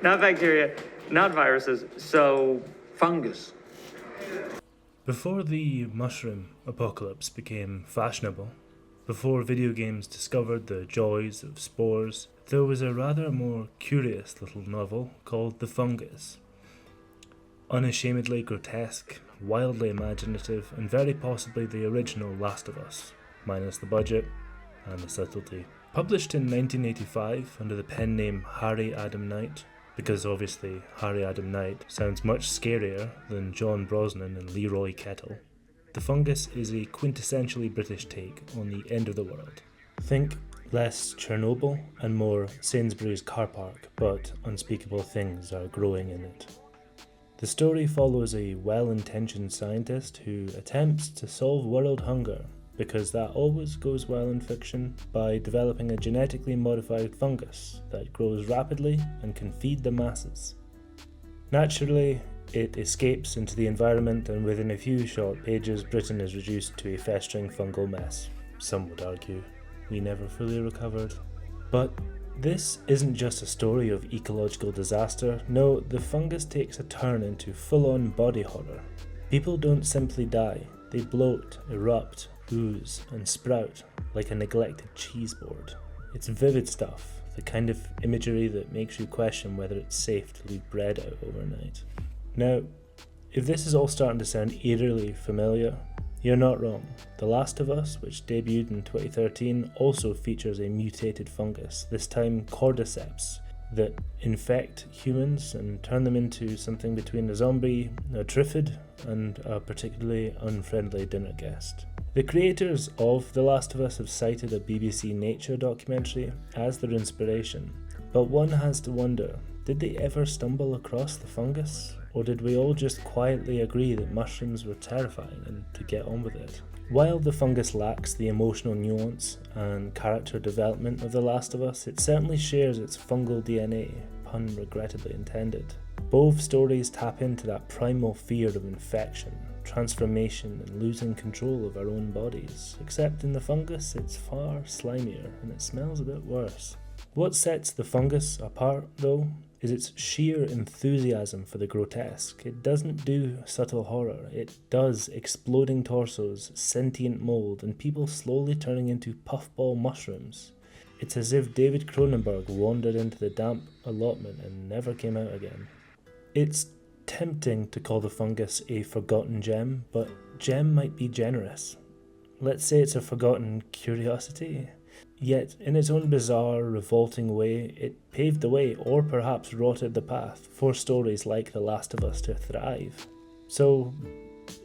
Not bacteria, not viruses, so Fungus. Before the mushroom apocalypse became fashionable, before video games discovered the joys of spores, there was a rather more curious little novel called The Fungus. Unashamedly grotesque, wildly imaginative, and very possibly the original Last of Us, minus the budget and the subtlety. Published in 1985 under the pen name Harry Adam Knight, because obviously Harry Adam Knight sounds much scarier than John Brosnan and Leroy Kettle. The Fungus is a quintessentially British take on the end of the world. Think less Chernobyl and more Sainsbury's car park, but unspeakable things are growing in it. The story follows a well-intentioned scientist who attempts to solve world hunger, because that always goes well in fiction, by developing a genetically modified fungus that grows rapidly and can feed the masses. Naturally, it escapes into the environment, and within a few short pages, Britain is reduced to a festering fungal mess. Some would argue we never fully recovered. But this isn't just a story of ecological disaster. No, the fungus takes a turn into full-on body horror. People don't simply die, they bloat, erupt, ooze, and sprout like a neglected cheese board. It's vivid stuff, the kind of imagery that makes you question whether it's safe to leave bread out overnight. Now, if this is all starting to sound eerily familiar, you're not wrong. The Last of Us, which debuted in 2013, also features a mutated fungus, this time cordyceps, that infect humans and turn them into something between a zombie, a triffid, and a particularly unfriendly dinner guest. The creators of The Last of Us have cited a BBC Nature documentary as their inspiration, but one has to wonder, did they ever stumble across the fungus? Or did we all just quietly agree that mushrooms were terrifying and to get on with it? While the fungus lacks the emotional nuance and character development of The Last of Us, it certainly shares its fungal DNA, pun regrettably intended. Both stories tap into that primal fear of infection, transformation, and losing control of our own bodies, except in the fungus it's far slimier and it smells a bit worse. What sets the fungus apart, though, is its sheer enthusiasm for the grotesque. It doesn't do subtle horror, it does exploding torsos, sentient mold, and people slowly turning into puffball mushrooms. It's as if David Cronenberg wandered into the damp allotment and never came out again. It's tempting to call the fungus a forgotten gem, but gem might be generous. Let's say it's a forgotten curiosity. Yet, in its own bizarre, revolting way, it paved the way, or perhaps rotted the path, for stories like The Last of Us to thrive. So,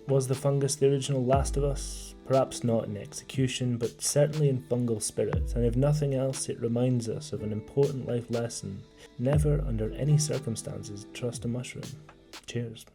was the fungus the original Last of Us? Perhaps not in execution, but certainly in fungal spirit, and if nothing else, it reminds us of an important life lesson. Never, under any circumstances, trust a mushroom. Cheers.